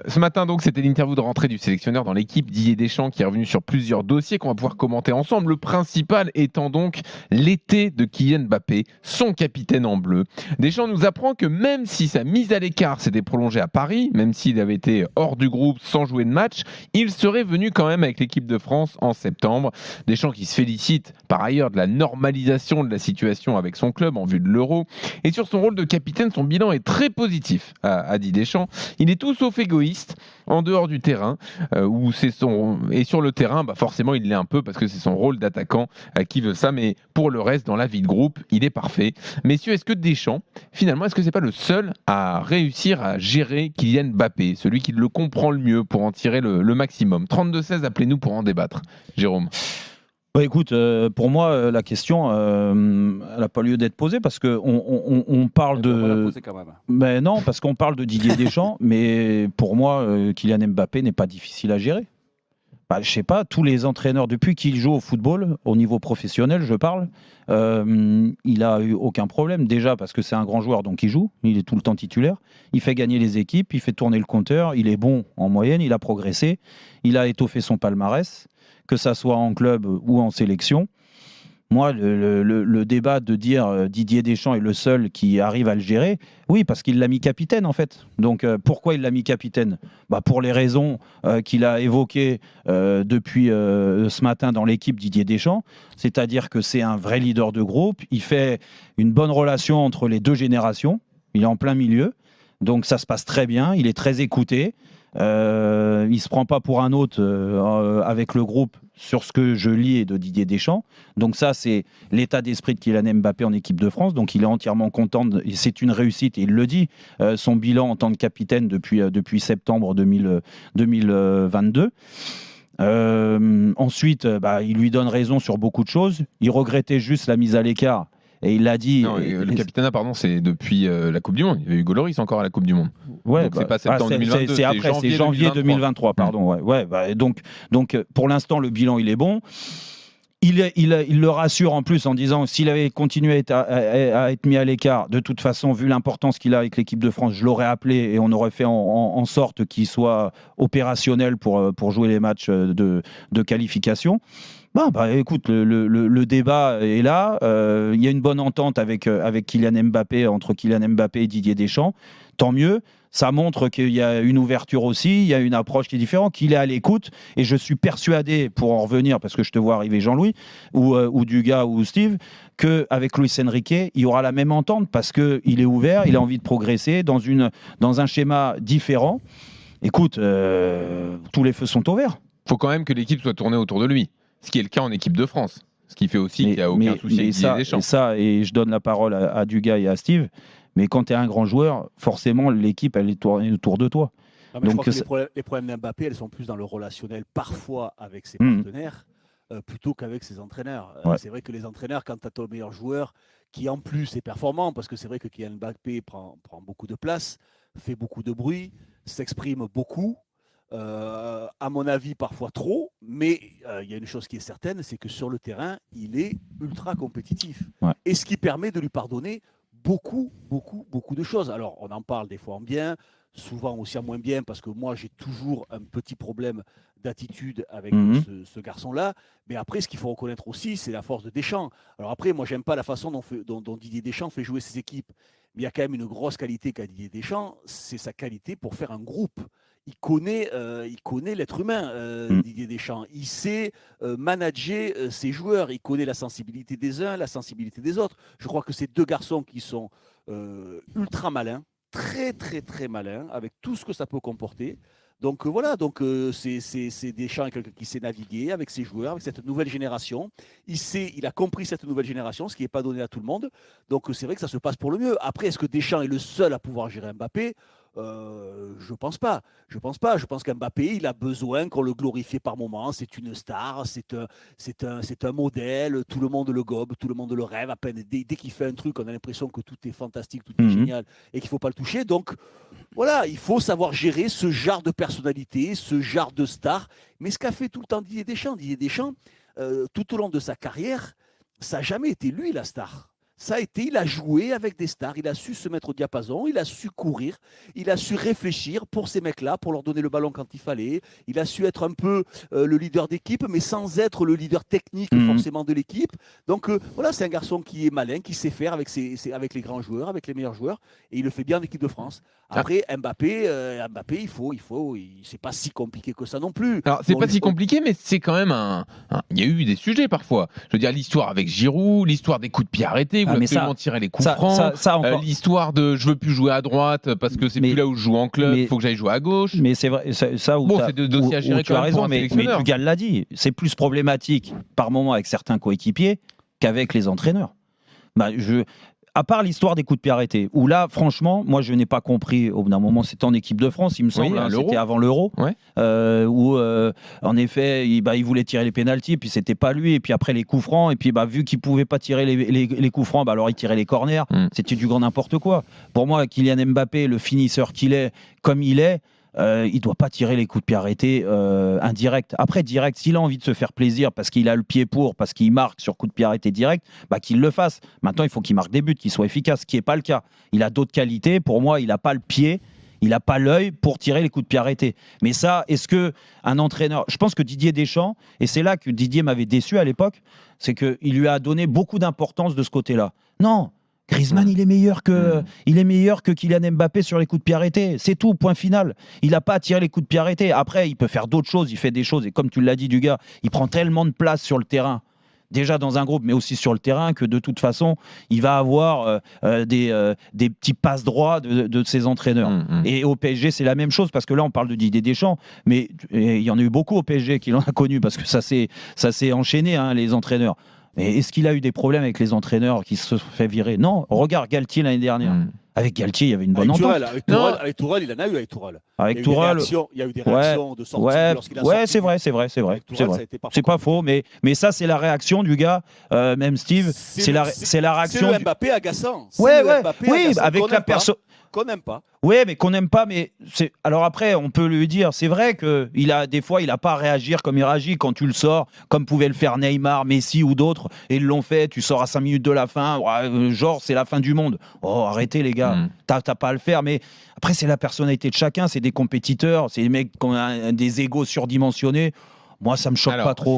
Ce matin, donc, c'était l'interview de rentrée du sélectionneur dans l'équipe Didier Deschamps qui est revenu sur plusieurs dossiers qu'on va pouvoir commenter ensemble. Le principal étant donc l'été de Kylian Mbappé, son capitaine en bleu. Deschamps nous apprend que même si sa mise à l'écart s'était prolongée à Paris, même s'il avait été hors du groupe sans jouer de match, il serait venu quand même avec l'équipe de France en septembre. Deschamps qui se félicite par ailleurs de la normalisation de la situation avec son club en vue de l'Euro. Et sur son rôle de capitaine, son bilan est très positif, a dit Deschamps. Il est tout sauf égoïste en dehors du terrain, où c'est son et sur le terrain, forcément il l'est un peu parce que c'est son rôle d'attaquant qui veut ça, mais pour le reste dans la vie de groupe, il est parfait. Messieurs, est-ce que Deschamps, finalement, est-ce que c'est pas le seul à réussir à gérer Kylian Mbappé, celui qui le comprend le mieux pour en tirer le maximum? 32-16, appelez-nous pour en débattre. Jérôme. Écoute, pour moi, la question, elle n'a pas lieu d'être posée parce qu'on parle de. Quand même. Mais non, parce qu'on parle de Didier Deschamps, mais pour moi, Kylian Mbappé n'est pas difficile à gérer. Je sais pas, tous les entraîneurs, depuis qu'il joue au football, au niveau professionnel, je parle, il a eu aucun problème. Déjà parce que c'est un grand joueur, donc il joue, il est tout le temps titulaire. Il fait gagner les équipes, il fait tourner le compteur, il est bon en moyenne, il a progressé, il a étoffé son palmarès, que ça soit en club ou en sélection. Moi, le débat de dire Didier Deschamps est le seul qui arrive à le gérer, oui, parce qu'il l'a mis capitaine en fait. Donc pourquoi il l'a mis capitaine? Pour les raisons qu'il a évoquées depuis ce matin dans l'équipe Didier Deschamps, c'est-à-dire que c'est un vrai leader de groupe, il fait une bonne relation entre les deux générations, il est en plein milieu, donc ça se passe très bien, il est très écouté. Il ne se prend pas pour un autre avec le groupe sur ce que je lis de Didier Deschamps. Donc ça, c'est l'état d'esprit de Kylian Mbappé en équipe de France. Donc il est entièrement content. Et c'est une réussite, et il le dit, son bilan en tant que capitaine depuis septembre 2022. Ensuite, il lui donne raison sur beaucoup de choses. Il regrettait juste la mise à l'écart. Et il l'a dit. Non, le capitana, pardon, c'est depuis la Coupe du Monde. Il y avait Hugo Lloris encore à la Coupe du Monde. Ouais, donc c'est pas septembre 2022, c'est après, c'est janvier 2023, pardon. Donc pour l'instant, le bilan, il est bon. Il le rassure en plus en disant s'il avait continué à être mis à l'écart, de toute façon, vu l'importance qu'il a avec l'équipe de France, je l'aurais appelé et on aurait fait en sorte qu'il soit opérationnel pour jouer les matchs de qualification. Écoute, le débat est là. Il y a une bonne entente avec Kylian Mbappé, entre Kylian Mbappé et Didier Deschamps. Tant mieux. Ça montre qu'il y a une ouverture aussi, il y a une approche qui est différente, qu'il est à l'écoute. Et je suis persuadé, pour en revenir, parce que je te vois arriver Jean-Louis, ou Dugas ou Steve, qu'avec Luis Enrique, il y aura la même entente parce qu'il est ouvert, il a envie de progresser dans un schéma différent. Écoute, tous les feux sont au vert. Il faut quand même que l'équipe soit tournée autour de lui. Ce qui est le cas en équipe de France. Ce qui fait aussi qu'il n'y a aucun souci avec Didier Deschamps. Et je donne la parole à Dugas et à Steve, mais quand tu es un grand joueur, forcément, l'équipe, elle est tournée autour de toi. Non, donc, je crois que les problèmes d'Mbappé, elles sont plus dans le relationnel, parfois avec ses partenaires, plutôt qu'avec ses entraîneurs. C'est vrai que les entraîneurs, quand tu as ton meilleur joueur, qui en plus est performant, parce que c'est vrai que Kylian Mbappé prend beaucoup de place, fait beaucoup de bruit, s'exprime beaucoup, à mon avis parfois trop, mais il y a une chose qui est certaine, c'est que sur le terrain, il est ultra compétitif. Et ce qui permet de lui pardonner beaucoup de choses. Alors on en parle des fois en bien, souvent aussi en moins bien, parce que moi j'ai toujours un petit problème d'attitude avec ce garçon-là. Mais après, ce qu'il faut reconnaître aussi, c'est la force de Deschamps. Alors après, moi j'aime pas la façon dont Didier Deschamps fait jouer ses équipes. Mais il y a quand même une grosse qualité qu'a Didier Deschamps, c'est sa qualité pour faire un groupe. Il connaît l'être humain, Didier Deschamps. Il sait manager ses joueurs. Il connaît la sensibilité des uns, la sensibilité des autres. Je crois que ces deux garçons qui sont ultra malins, très malins, avec tout ce que ça peut comporter. Donc voilà, c'est Deschamps qui sait naviguer avec ses joueurs, avec cette nouvelle génération. Il a compris cette nouvelle génération, ce qui n'est pas donné à tout le monde. Donc c'est vrai que ça se passe pour le mieux. Après, est-ce que Deschamps est le seul à pouvoir gérer Mbappé? Je pense pas. Je pense qu'Mbappé, il a besoin qu'on le glorifie par moments. C'est une star, c'est un modèle. Tout le monde le gobe, tout le monde le rêve. À peine dès qu'il fait un truc, on a l'impression que tout est fantastique, tout est génial et qu'il faut pas le toucher. Donc voilà, il faut savoir gérer ce genre de personnalité, ce genre de star. Mais ce qu'a fait tout le temps Didier Deschamps, tout au long de sa carrière, ça n'a jamais été lui la star. ça a été, il a joué avec des stars, il a su se mettre au diapason, il a su courir, il a su réfléchir pour ces mecs-là, pour leur donner le ballon quand il fallait. Il a su être un peu le leader d'équipe, mais sans être le leader technique forcément de l'équipe. Donc voilà, c'est un garçon qui est malin, qui sait faire avec les grands joueurs, avec les meilleurs joueurs, et il le fait bien en équipe de France. Après, Mbappé, c'est pas si compliqué que ça non plus. Alors, c'est pas si compliqué, mais c'est quand même il y a eu des sujets parfois. Je veux dire, l'histoire avec Giroud, l'histoire des coups de pied arrêtés, où absolument tirer les coups francs, l'histoire de je veux plus jouer à droite parce que c'est plus là où je joue en club, il faut que j'aille jouer à gauche. Mais c'est vrai, ça où, c'est des dossiers à gérer tu as raison, mais Dugal l'a dit, c'est plus problématique par moment avec certains coéquipiers qu'avec les entraîneurs. À part l'histoire des coups de pied arrêtés, où là, franchement, moi, je n'ai pas compris. Au bout d'un moment, c'était en équipe de France, il me semble, c'était avant l'Euro, où, en effet, il voulait tirer les pénaltys, puis c'était pas lui, et puis après les coups francs, et puis vu qu'il pouvait pas tirer les coups francs, alors il tirait les corners. C'était du grand n'importe quoi. Pour moi, Kylian Mbappé, le finisseur qu'il est, comme il est, il ne doit pas tirer les coups de pied arrêtés indirect. Après, direct, s'il a envie de se faire plaisir parce qu'il a le pied parce qu'il marque sur coup de pied arrêté direct, qu'il le fasse. Maintenant, il faut qu'il marque des buts, qu'il soit efficace, ce qui n'est pas le cas. Il a d'autres qualités. Pour moi, il n'a pas le pied, il n'a pas l'œil pour tirer les coups de pied arrêtés. Mais ça, est-ce qu'un entraîneur... Je pense que Didier Deschamps, et c'est là que Didier m'avait déçu à l'époque, c'est qu'il lui a donné beaucoup d'importance de ce côté-là. Non, Griezmann, il est meilleur que Kylian Mbappé sur les coups de pied arrêtés. C'est tout, point final. Il n'a pas à tirer les coups de pied arrêtés. Après, il peut faire d'autres choses. Il fait des choses. Et comme tu l'as dit, Dugas, il prend tellement de place sur le terrain, déjà dans un groupe, mais aussi sur le terrain, que de toute façon, il va avoir des petits passes droits de ses entraîneurs. Et au PSG, c'est la même chose, parce que là, on parle de Didier Deschamps, mais il y en a eu beaucoup au PSG qui l'ont connu, parce que ça s'est enchaîné, les entraîneurs. Mais est-ce qu'il a eu des problèmes avec les entraîneurs qui se sont fait virer? Non. Regarde Galtier l'année dernière. Avec Galtier, il y avait une bonne entente. Avec Tourelle, il en a eu avec Tourelle. Avec Tourelle, il y a eu des réactions de sortie lorsqu'il a sorti. C'est vrai. C'est pas faux, mais ça, c'est la réaction du gars, même Steve. C'est la réaction. C'est le Mbappé agaçant. Oui, avec la personne qu'on n'aime pas. Oui, mais qu'on n'aime pas. Mais alors après, on peut lui dire, c'est vrai que des fois, il n'a pas à réagir comme il réagit quand tu le sors, comme pouvaient le faire Neymar, Messi ou d'autres. Et ils l'ont fait. Tu sors à 5 minutes de la fin, genre c'est la fin du monde. Oh, arrêtez les gars, t'as pas à le faire. Mais après, c'est la personnalité de chacun. C'est des compétiteurs, c'est des mecs qui ont des égos surdimensionnés. Moi, ça me choque pas trop.